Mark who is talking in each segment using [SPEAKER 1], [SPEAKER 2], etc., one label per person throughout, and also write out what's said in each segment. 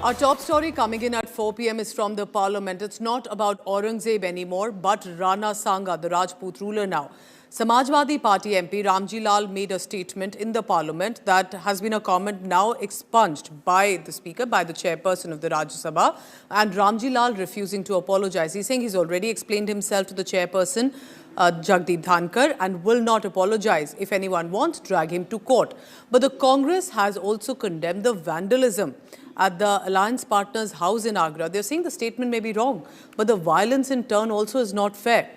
[SPEAKER 1] Our top story coming in at 4 p.m. is from the parliament. It's not about Aurangzeb anymore, but Rana Sanga, the Rajput ruler now. Samajwadi Party MP Ramji Lal made a statement in the parliament that has been a comment now expunged by the speaker, by the chairperson of the Rajya Sabha, and Ramji Lal refusing to apologize. He's saying he's already explained himself to the chairperson, Jagdeep Dhankar, and will not apologize. If anyone wants, drag him to court. But the Congress has also condemned the vandalism at the alliance partners' house in Agra. They're saying the statement may be wrong, but the violence in turn also is not fair.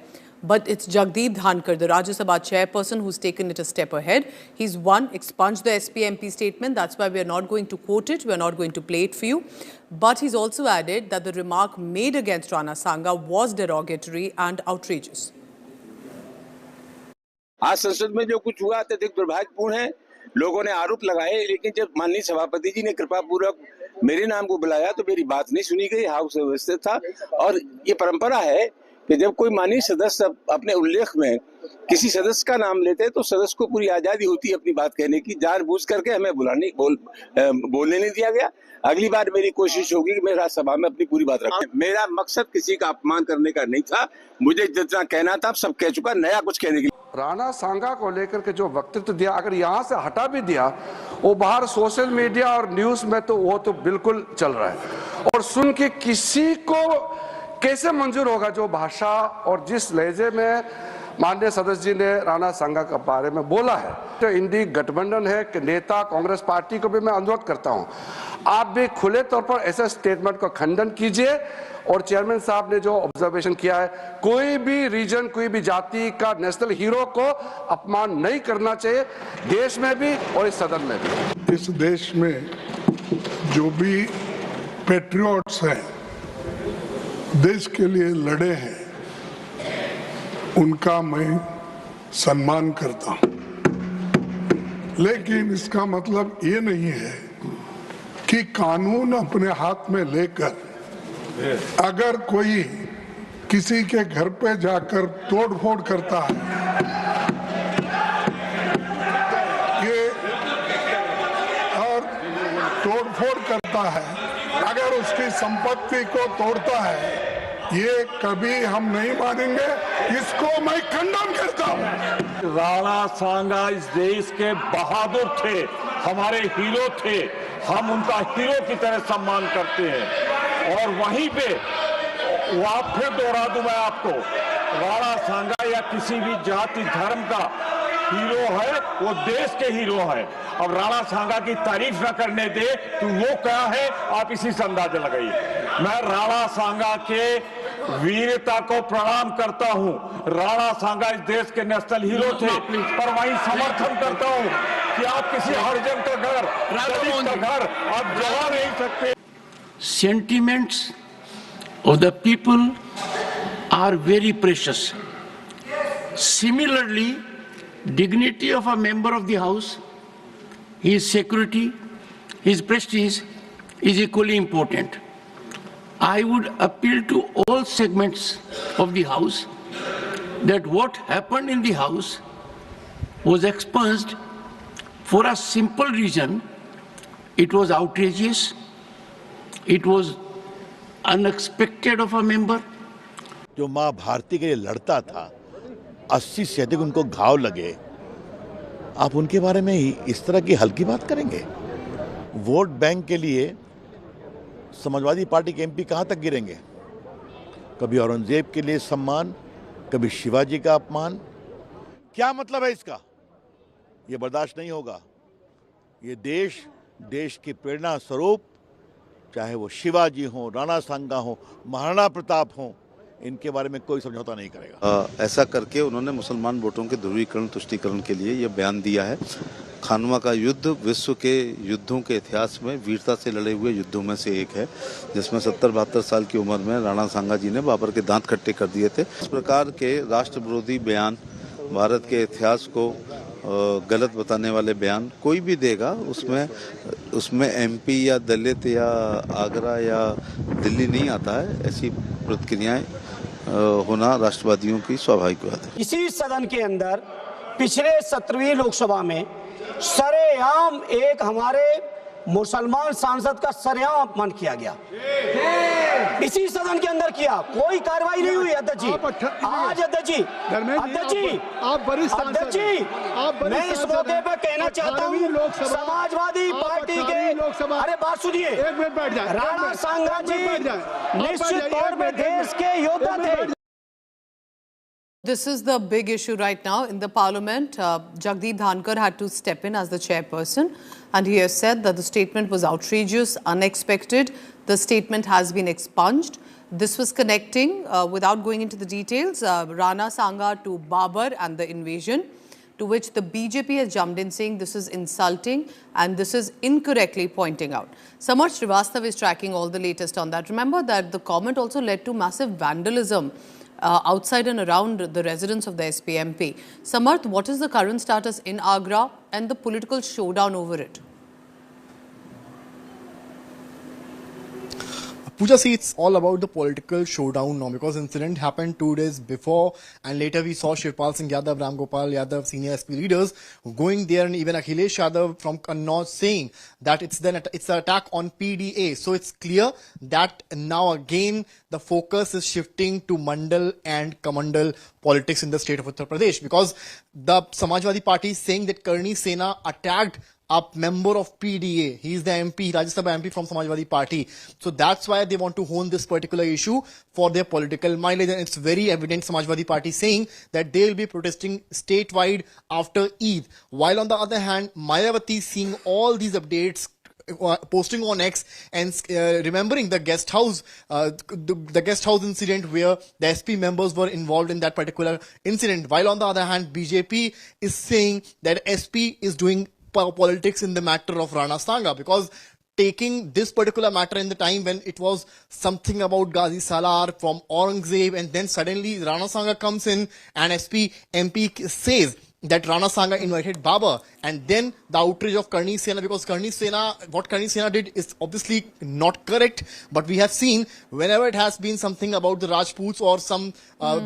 [SPEAKER 1] But it's Jagdeep Dhankar, the Rajya Sabha chairperson, who's taken it a step ahead. He's expunged the SPMP statement. That's why we're not going to quote it. We're not going to play it for you. But he's also added that the remark made against Rana Sanga was derogatory and outrageous.
[SPEAKER 2] आज संसद में जो कुछ हुआ अत्यधिक दुर्भाग्यपूर्ण है। लोगों ने आरोप लगाए, लेकिन जब माननीय सभापति जी ने कृपापूर्वक मेरे नाम को बुलाया तो मेरी बात नहीं सुनी गई। हाउस व्यवस्थित था और ये परंपरा है कि जब कोई माननीय सदस्य अपने उल्लेख में किसी सदस्य का नाम लेते हैं तो सदस्य को पूरी आजादी होती है अपनी बात कहने की। जानबूझ करके हमें बोलने नहीं दिया गया। अगली बार मेरी कोशिश होगी कि मैं राज्यसभा में अपनी पूरी बात रखूं। मेरा मकसद किसी का अपमान करने का नहीं था। मुझे जितना कहना था सब कह चुका, नया कुछ कहने की।
[SPEAKER 3] राणा सांगा को लेकर के जो वक्तव्य दिया, अगर यहाँ से हटा भी दिया, वो बाहर सोशल मीडिया और न्यूज में तो वो तो बिल्कुल चल रहा है। और सुन के किसी को कैसे मंजूर होगा जो भाषा और जिस लहजे में माननीय सदस्य जी ने राणा सांगा के बारे में बोला है। तो इंडी गठबंधन है कि नेता कांग्रेस पार्टी को भी मैं अनुरोध करता हूं, आप भी खुले तौर पर ऐसे स्टेटमेंट का खंडन कीजिए। और चेयरमैन साहब ने जो ऑब्जर्वेशन किया है, कोई भी रीजन, कोई भी जाति का नेशनल हीरो को अपमान नहीं करना चाहिए, देश में भी और इस सदन में भी।
[SPEAKER 4] इस देश में जो भी पैट्रियट्स हैं, देश के लिए लड़े हैं, उनका मैं सम्मान करता हूं। लेकिन इसका मतलब ये नहीं है कि कानून अपने हाथ में लेकर अगर कोई किसी के घर पे जाकर तोड़फोड़ करता है, ये और तोड़फोड़ करता है, अगर उसकी संपत्ति को तोड़ता है, ये कभी हम नहीं मानेंगे। इसको मैं खंडन करता हूं।
[SPEAKER 5] राणा सांगा इस देश के बहादुर थे, हमारे हीरो थे। हम उनका हीरो की तरह सम्मान करते हैं। और वहीं पे फिर दोहरा दूं मैं आपको, राणा सांगा या किसी भी जाति धर्म का हीरो है, वो देश के हीरो है। अब राणा सांगा की तारीफ न करने दे तो वो क्या है, आप इसी से अंदाजा लगाइए। मैं राणा सांगा के वीरता को प्रणाम करता हूं। राणा सांगा इस देश के नेशनल हीरो थे, पर वहीं समर्थन करता हूं कि आप किसी हरिजन का घर, दलित का घर आप जला नहीं सकते।
[SPEAKER 6] Sentiments of the people are very precious. Similarly, dignity of a member of the house, his security, his prestige is equally important. I would appeal to all segments of the house that what happened in the house was expunged for a simple reason. It was outrageous. It was unexpected of a member.
[SPEAKER 7] जो माँ भारती के लिए लड़ता था, 80 से अधिक उनको घाव लगे, आप उनके बारे में ही इस तरह की हल्की बात करेंगे? वोट बैंक के लिए समाजवादी पार्टी के एमपी कहाँ तक गिरेंगे? कभी औरंगजेब के लिए सम्मान, कभी शिवाजी का अपमान। क्या मतलब है इसका? ये बर्दाश्त नहीं होगा। ये देश की प्रेरणा स्वरूप, चाहे वो शिवाजी हो, राणा सांगा हो, महाराणा प्रताप हो, इनके बारे में कोई समझौता नहीं करेगा।
[SPEAKER 8] ऐसा करके उन्होंने मुसलमान वोटों के ध्रुवीकरण, तुष्टीकरण के लिए यह बयान दिया है। खानवा का युद्ध विश्व के युद्धों के इतिहास में वीरता से लड़े हुए युद्धों में से एक है, जिसमें 70-72 साल की उम्र में राणा सांगा जी ने बाबर के दांत खट्टे कर दिए थे। इस प्रकार के राष्ट्र विरोधी बयान, भारत के इतिहास को गलत बताने वाले बयान कोई भी देगा, उसमें एमपी या दलित या आगरा या दिल्ली नहीं आता है। ऐसी प्रतिक्रियाएं होना राष्ट्रवादियों की स्वाभाविक बात है।
[SPEAKER 9] इसी सदन के अंदर पिछले 17वीं लोकसभा में सरेआम एक हमारे मुसलमान सांसद का सरेआम अपमान किया गया, इसी सदन के अंदर किया, कोई कार्रवाई नहीं हुई। अध्यक्ष जी, आज अध्यक्ष जी, मैं इस मौके पर कहना चाहता हूँ, समाजवादी पार्टी के, अरे बात सुनिए, राणा सांगा जी निश्चित तौर पर देश के योद्धा थे।
[SPEAKER 1] This is the big issue right now in the parliament. Jagdeep Dhankar had to step in as the chairperson, and he has said that the statement was outrageous, unexpected. The statement has been expunged. This was connecting, without going into the details, Rana Sanga to Babar and the invasion, to which the BJP has jumped in saying this is insulting and this is incorrectly pointing out. Samarth Srivastava is tracking all the latest on that. Remember that the comment also led to massive vandalism outside and around the residence of the SPMP. Samarth, what is the current status in Agra and the political showdown over it?
[SPEAKER 10] Pooja, see, it's all about the political showdown now, because incident happened 2 days before, and later we saw Shivpal Singh Yadav, Ram Gopal Yadav, senior SP leaders going there, and even Akhilesh Yadav from Kannauj saying that it's an attack on PDA. So it's clear that now again the focus is shifting to Mandal and Kamandal politics in the state of Uttar Pradesh, because the Samajwadi Party is saying that Karni Sena attacked a member of PDA. He is the MP, Rajya Sabha MP from Samajwadi Party. So that's why they want to hone this particular issue for their political mileage. And it's very evident Samajwadi Party saying that they will be protesting statewide after Eid. While on the other hand, Mayawati seeing all these updates, posting on X and remembering the guest house, the guest house incident where the SP members were involved in that particular incident. While on the other hand, BJP is saying that SP is doing politics in the matter of Rana Sanga, because taking this particular matter in the time when it was something about Ghazi Salar from Aurangzeb, and then suddenly Rana Sanga comes in and SP MP says that Rana Sanga invited Babar, and then the outrage of Karni Sena, because what Karni Sena did is obviously not correct, but we have seen whenever it has been something about the Rajputs or some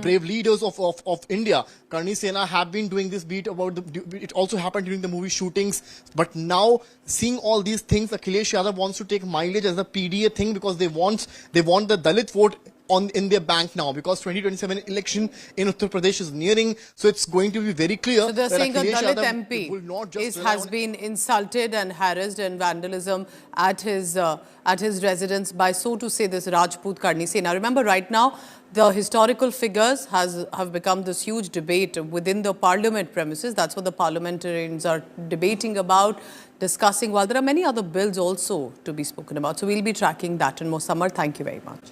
[SPEAKER 10] brave leaders of India, Karni Sena have been doing this beat about it also happened during the movie shootings. But now seeing all these things, Akhilesh Yadav wants to take mileage as a PDA thing, because they want the Dalit vote in their bank now, because 2027 election in Uttar Pradesh is nearing. So it's going to be very clear.
[SPEAKER 1] So they're saying a Dalit MP has been insulted and harassed and vandalism at his residence by, so to say, this Rajput Karni Sena. Remember, right now the historical figures have become this huge debate within the parliament premises. That's what the parliamentarians are debating about, discussing, while there are many other bills also to be spoken about. So we'll be tracking that and more. Samarth, thank you very much.